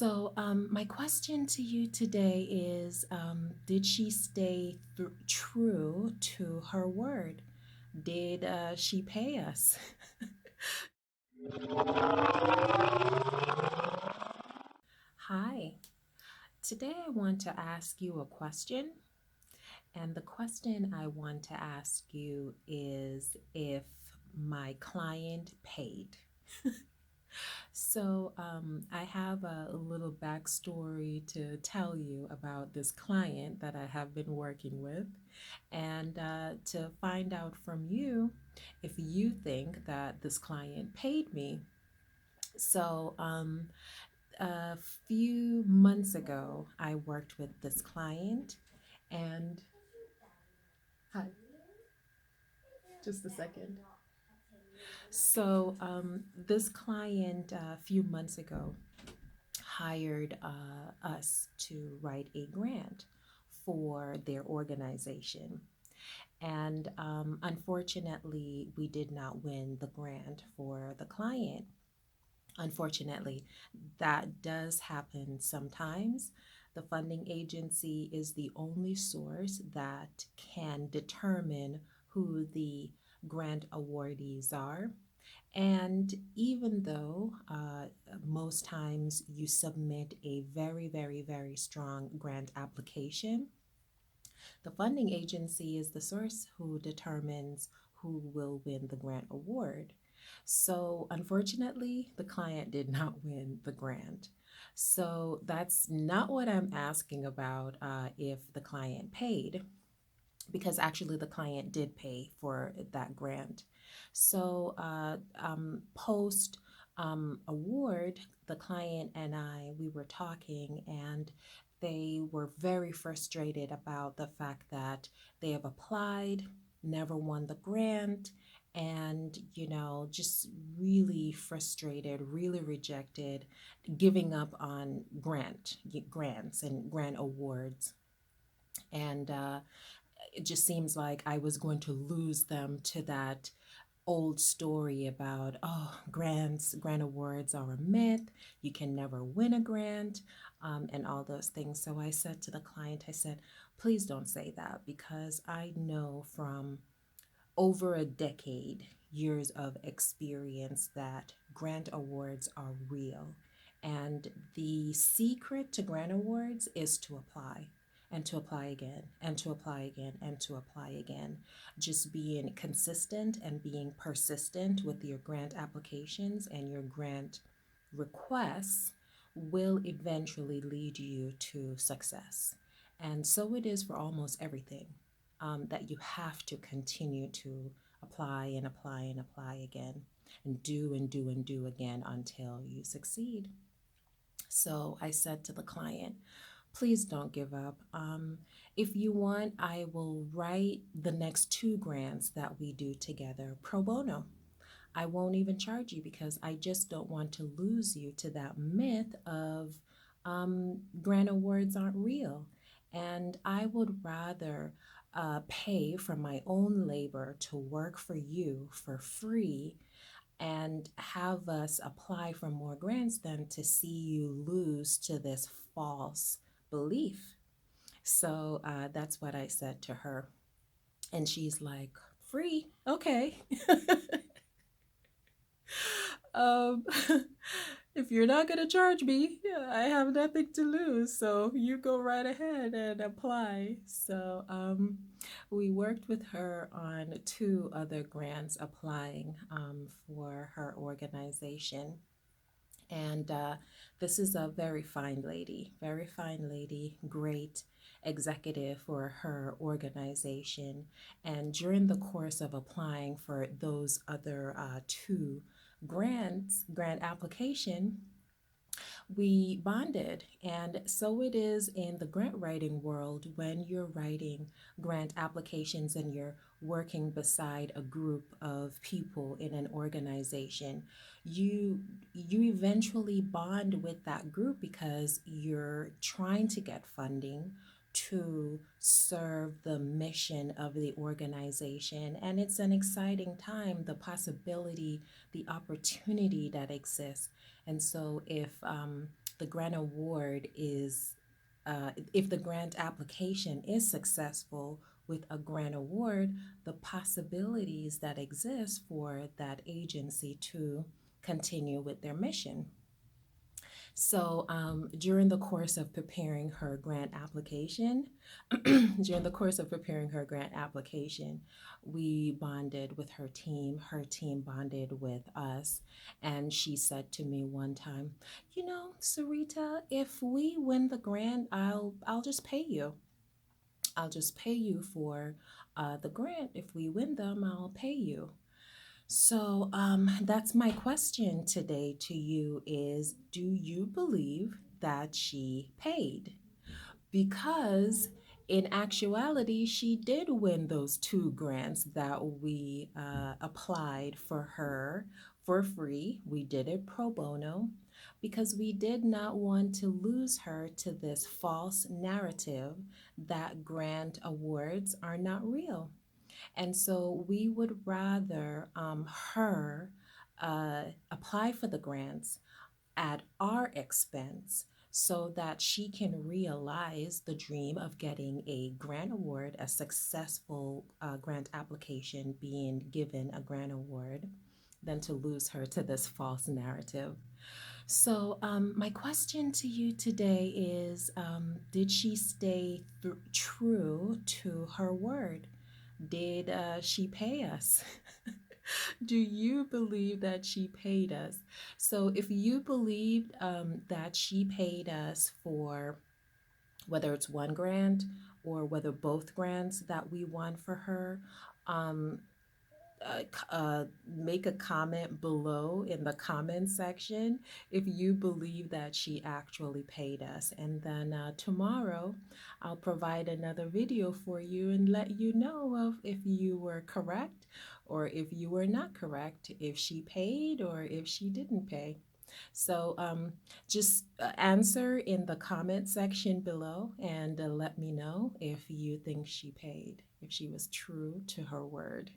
My question to you today is did she stay true to her word? Did she pay us? Hi. Today I want to ask you a question. And the question I want to ask you is if my client paid. I have a little backstory to tell you about this client that I have been working with, and to find out from you if you think that this client paid me. So, a few months ago, I worked with this client, and hi, just a second. This client a few months ago hired us to write a grant for their organization. And unfortunately, we did not win the grant for the client. Unfortunately, that does happen sometimes. The funding agency is the only source that can determine who the grant awardees are. And even though most times you submit a very, very, very strong grant application, the funding agency is the source who determines who will win the grant award. So, unfortunately, the client did not win the grant. So, that's not what I'm asking about if the client paid, because actually the client did pay for that grant. Post award, the client and we were talking, and they were very frustrated about the fact that they have applied, never won the grant, and just really frustrated, really rejected, giving up on grants and grant awards. And it just seems like I was going to lose them to that old story about, oh, grant awards are a myth, you can never win a grant, and all those things. So I said to the client, I said, please don't say that, because I know from over a decade, years of experience, that grant awards are real. And the secret to grant awards is to apply and to apply again and to apply again and to apply again. Just being consistent and being persistent with your grant applications and your grant requests will eventually lead you to success. And so it is for almost everything, that you have to continue to apply and apply and apply again and do and do and do again until you succeed. So I said to the client, please don't give up. If you want, I will write the next two grants that we do together pro bono. I won't even charge you, because I just don't want to lose you to that myth of grant awards aren't real. And I would rather pay from my own labor to work for you for free and have us apply for more grants than to see you lose to this false belief. So that's what I said to her. And she's like, free? Okay. um, if you're not going to charge me, I have nothing to lose. So you go right ahead and apply. We worked with her on two other grants applying for her organization. And this is a very fine lady, great executive for her organization. And during the course of applying for those other two grant application, we bonded. And so it is in the grant writing world. When you're writing grant applications and you're working beside a group of people in an organization, you eventually bond with that group because you're trying to get funding to serve the mission of the organization. And it's an exciting time, the possibility, the opportunity that exists. And so if the grant award is, if the grant application is successful with a grant award, the possibilities that exist for that agency to continue with their mission. So, during the course of preparing her grant application, during the course of preparing her grant application, we bonded with her team. Her team bonded with us, and she said to me one time, "You know, Sarita, if we win the grant, I'll just pay you. I'll just pay you for the grant. If we win them, I'll pay you." So that's my question today to you is, do you believe that she paid? Because in actuality, she did win those two grants that we applied for her for free. We did it pro bono because we did not want to lose her to this false narrative that grant awards are not real. And so we would rather her apply for the grants at our expense so that she can realize the dream of getting a grant award, a successful grant application, being given a grant award, than to lose her to this false narrative. So, my question to you today is, did she stay true to her word? Did she pay us? Do you believe that she paid us? So, if you believed that she paid us for whether it's one grant or whether both grants that we won for her, um, make a comment below in the comment section if you believe that she actually paid us. And then tomorrow I'll provide another video for you and let you know of if you were correct or if you were not correct, if she paid or if she didn't pay. So just answer in the comment section below and let me know if you think she paid, if she was true to her word.